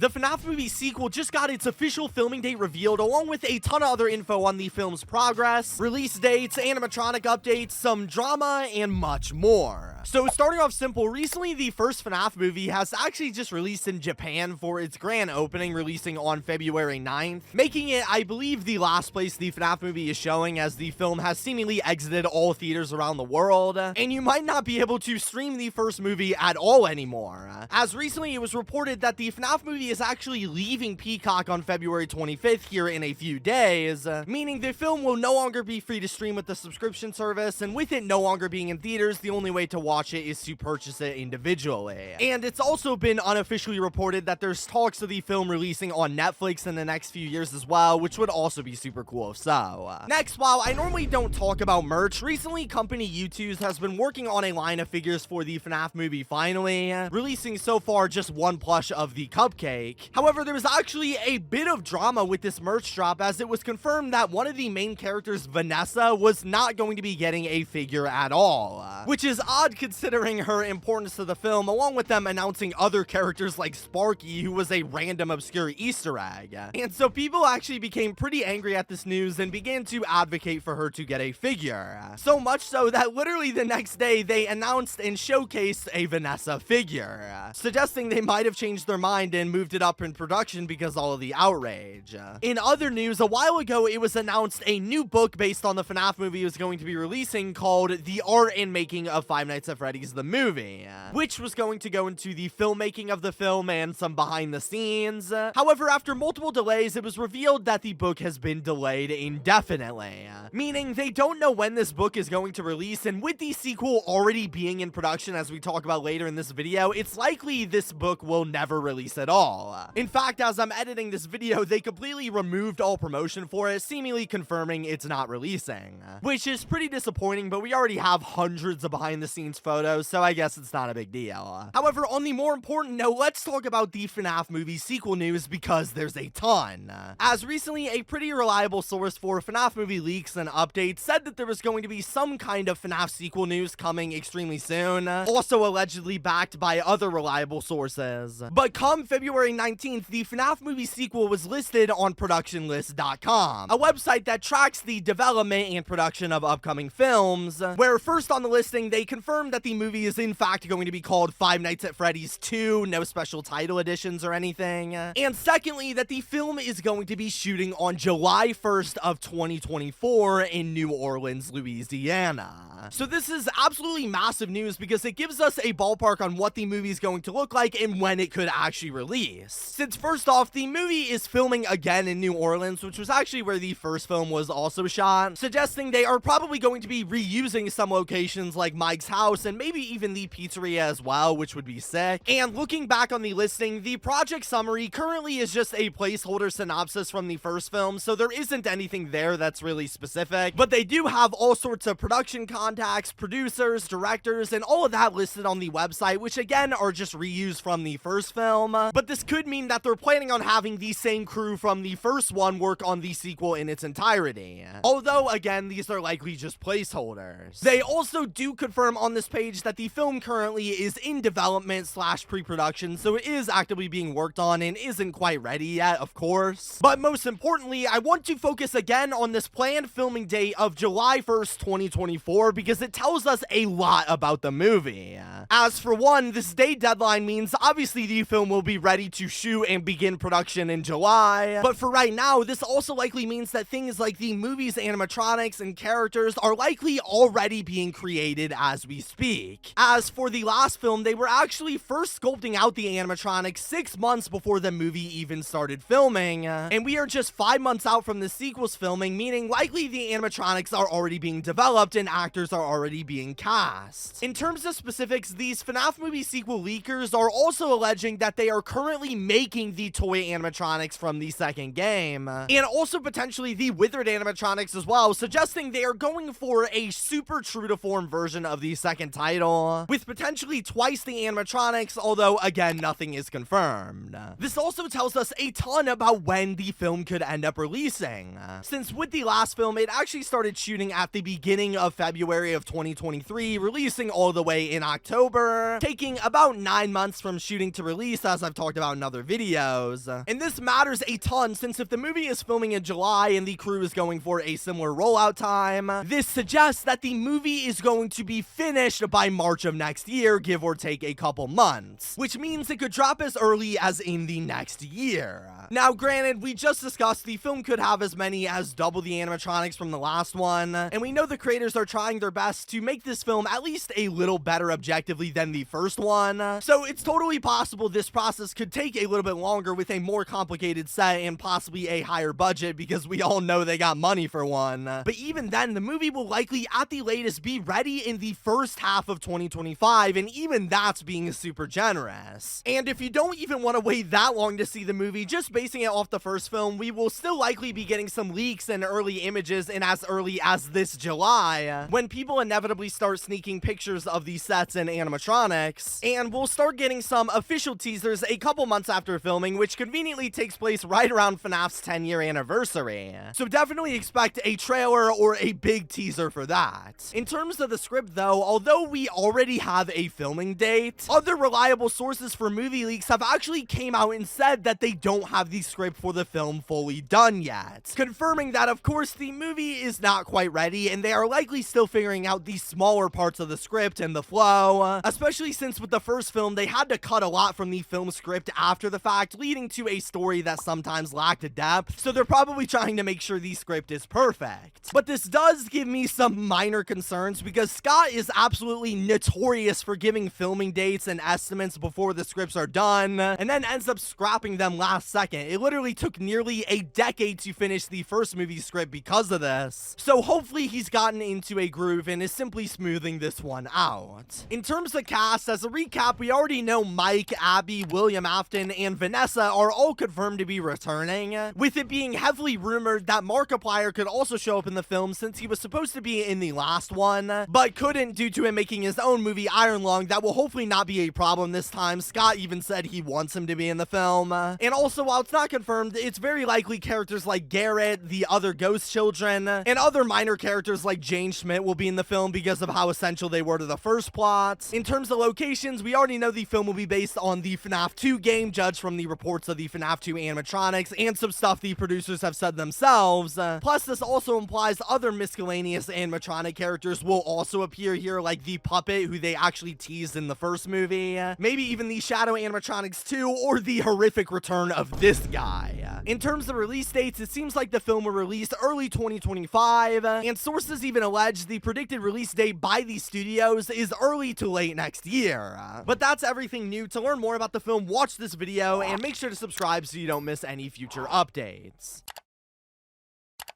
The FNAF movie sequel just got its official filming date revealed, along with a ton of other info on the film's progress, release dates, animatronic updates, some drama, and much more. So starting off simple, recently the first FNAF movie has actually just released in Japan for its grand opening, releasing on February 9th, making it, I believe, the last place the FNAF movie is showing, as the film has seemingly exited all theaters around the world, and you might not be able to stream the first movie at all anymore. As recently it was reported that the FNAF movie is actually leaving Peacock on February 25th here in a few days, meaning the film will no longer be free to stream with the subscription service, and with it no longer being in theaters, the only way to watch it is to purchase it individually. And it's also been unofficially reported that there's talks of the film releasing on Netflix in the next few years as well, which would also be super cool if so. Next, while I normally don't talk about merch, recently company U2's has been working on a line of figures for the FNAF movie finally, releasing so far just one plush of the cupcake. However, there was actually a bit of drama with this merch drop, as it was confirmed that one of the main characters, Vanessa, was not going to be getting a figure at all, which is odd considering her importance to the film, along with them announcing other characters like Sparky, who was a random obscure Easter egg. And so people actually became pretty angry at this news and began to advocate for her to get a figure. So much so that literally the next day they announced and showcased a Vanessa figure, suggesting they might have changed their mind and moved it up in production because all of the outrage. In other news, a while ago it was announced a new book based on the FNAF movie was going to be releasing, called The Art and Making of Five Nights at Freddy's the Movie, which was going to go into the filmmaking of the film and some behind the scenes. However, after multiple delays, it was revealed that the book has been delayed indefinitely, meaning they don't know when this book is going to release, and with the sequel already being in production, as we talk about later in this video, it's likely this book will never release at all. In fact, as I'm editing this video, they completely removed all promotion for it, seemingly confirming it's not releasing, which is pretty disappointing, but we already have hundreds of behind the scenes photos, so I guess it's not a big deal. However, on the more important note, let's talk about the FNAF movie sequel news, because there's a ton. As recently, a pretty reliable source for FNAF movie leaks and updates said that there was going to be some kind of FNAF sequel news coming extremely soon, also allegedly backed by other reliable sources. But come February 19th, the FNAF movie sequel was listed on productionlist.com, a website that tracks the development and production of upcoming films, where first on the listing they confirmed that the movie is in fact going to be called Five Nights at Freddy's 2, no special title editions or anything, and secondly that the film is going to be shooting on July 1st of 2024 in New Orleans, Louisiana. So this is absolutely massive news, because it gives us a ballpark on what the movie is going to look like and when it could actually release. Since first off, the movie is filming again in New Orleans, which was actually where the first film was also shot, suggesting they are probably going to be reusing some locations like Mike's house and maybe even the pizzeria as well, which would be sick. And looking back on the listing, the project summary currently is just a placeholder synopsis from the first film, so there isn't anything there that's really specific, but they do have all sorts of production contacts, producers, directors, and all of that listed on the website, which again are just reused from the first film, but this could mean that they're planning on having the same crew from the first one work on the sequel in its entirety. Although again, these are likely just placeholders. They also do confirm on this page that the film currently is in development / pre-production, so it is actively being worked on and isn't quite ready yet, of course. But most importantly, I want to focus again on this planned filming date of July 1st, 2024, because it tells us a lot about the movie. As for one, this day deadline means obviously the film will be ready to shoot and begin production in July, but for right now, this also likely means that things like the movie's animatronics and characters are likely already being created as we speak. As for the last film, they were actually first sculpting out the animatronics 6 months before the movie even started filming, and we are just 5 months out from the sequel's filming, meaning likely the animatronics are already being developed and actors are already being cast. In terms of specifics, these FNAF movie sequel leakers are also alleging that they are currently making the toy animatronics from the second game, and also potentially the withered animatronics as well, suggesting they are going for a super true to form version of the second title, with potentially twice the animatronics, although again, nothing is confirmed. This also tells us a ton about when the film could end up releasing, since with the last film, it actually started shooting at the beginning of February of 2023, releasing all the way in October, taking about 9 months from shooting to release, as I've talked about about in other videos. And this matters a ton since if the movie is filming in July and the crew is going for a similar rollout time, this suggests that the movie is going to be finished by March of next year, give or take a couple months, which means it could drop as early as in the next year. Now, granted, we just discussed the film could have as many as double the animatronics from the last one, and we know the creators are trying their best to make this film at least a little better objectively than the first one, so it's totally possible this process could take a little bit longer with a more complicated set and possibly a higher budget because we all know they got money for one. But even then, the movie will likely at the latest be ready in the first half of 2025, and even that's being super generous. And if you don't even want to wait that long to see the movie, just basing it off the first film, we will still likely be getting some leaks and early images in as early as this July, when people inevitably start sneaking pictures of these sets and animatronics, and we'll start getting some official teasers a couple months after filming, which conveniently takes place right around FNAF's 10-year anniversary. So definitely expect a trailer or a big teaser for that. In terms of the script though, although we already have a filming date, other reliable sources for movie leaks have actually came out and said that they don't have the script for the film fully done yet, confirming that of course the movie is not quite ready and they are likely still figuring out the smaller parts of the script and the flow, especially since with the first film they had to cut a lot from the film script after the fact, leading to a story that sometimes lacked depth, so they're probably trying to make sure the script is perfect. But this does give me some minor concerns because Scott is absolutely notorious for giving filming dates and estimates before the scripts are done, and then ends up scrapping them last second. It literally took nearly a decade to finish the first movie script because of this, so hopefully he's gotten into a groove and is simply smoothing this one out. In terms of cast, as a recap, we already know Mike, Abby, William Afton, and Vanessa are all confirmed to be returning, with it being heavily rumored that Markiplier could also show up in the film since he was supposed to be in the last one, but couldn't due to him making his own movie Iron Lung. That will hopefully not be a problem this time. Scott even said he wants him to be in the film. And also, while it's not confirmed, it's very likely characters like Garrett, the other ghost children, and other minor characters like Jane Schmidt will be in the film because of how essential they were to the first plot. In terms of locations, we already know the film will be based on the FNAF 2 game, judged from the reports of the FNAF 2 animatronics and some stuff the producers have said themselves. Plus, this also implies other miscellaneous animatronic characters will also appear here, like the puppet who they actually teased in the first movie, maybe even the shadow animatronics too, or the horrific return of this guy. In terms of release dates, it seems like the film will release early 2025, and sources even allege the predicted release date by the studios is early to late next year. But that's everything new. To learn more about the film, watch this video and make sure to subscribe so you don't miss any future updates.